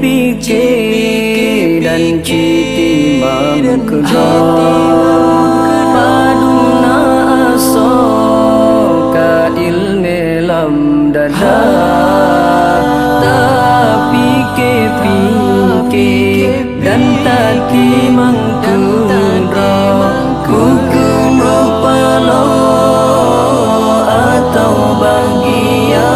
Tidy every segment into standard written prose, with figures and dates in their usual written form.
pikir dan citimam kedua paduna aso ka ilme lam dada tapi pikir dan tati mangkudra kukum rupalo atau bahagia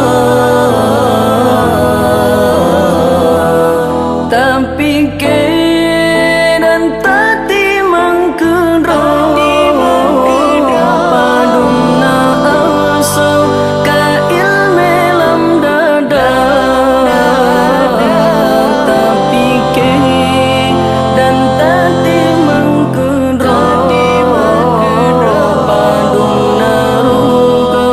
tapi dan tati mangkudra paduna aso ka ilme lam dada tapi dan tati mangkudra paduna ruga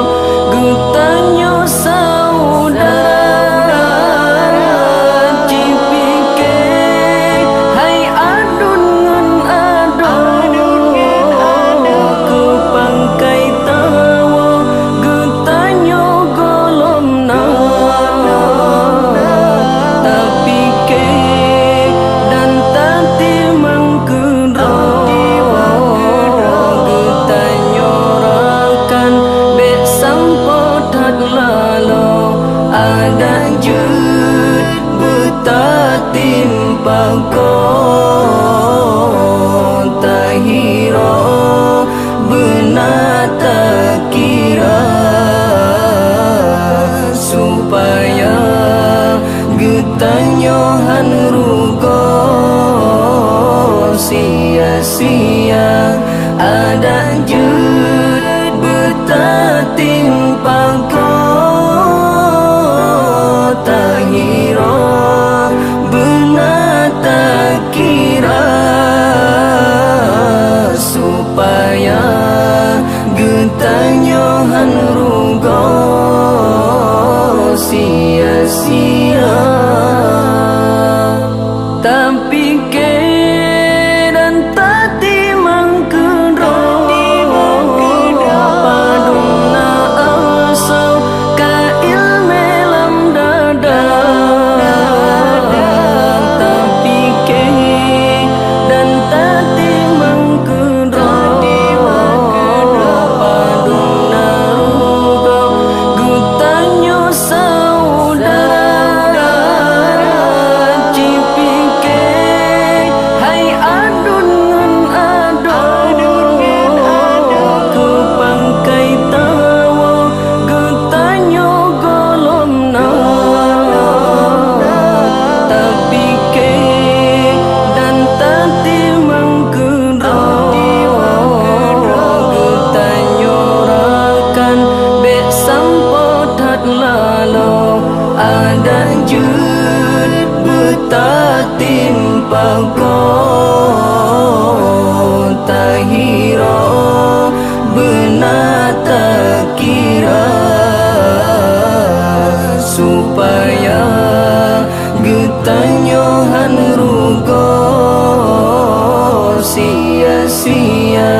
gutanyo saudara cipike hai adun ngan ado ku pangkai tawa gutanyo golomna tapi dan tati mangkudra gutanyo rakan be sampotat lalo ada jud buta timpago tahiro benata kira supaya gutanyo han rugo sia-sia ada jud buta timpago tahiro benata kira supaya gutanyo han rugo sia-sia tapi dan tati mangkudra paduna aso ka ilme lam dada tapi dan tati mangkudra paduna ruga gutanyo saudara cipike hai adun ngan ado ku pangkai tawa gutanyo golomna tapi dan tati mangkudra gutanyo rakan be sampotat lalo ada jud buta timpago tahiro benata kira supaya gutanyo han rugo sia-sia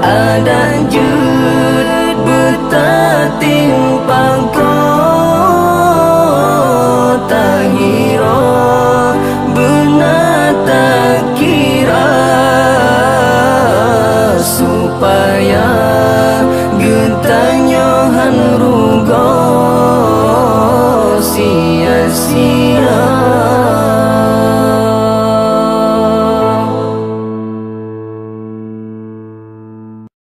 ada jud buta timpago tahiro benata kira supaya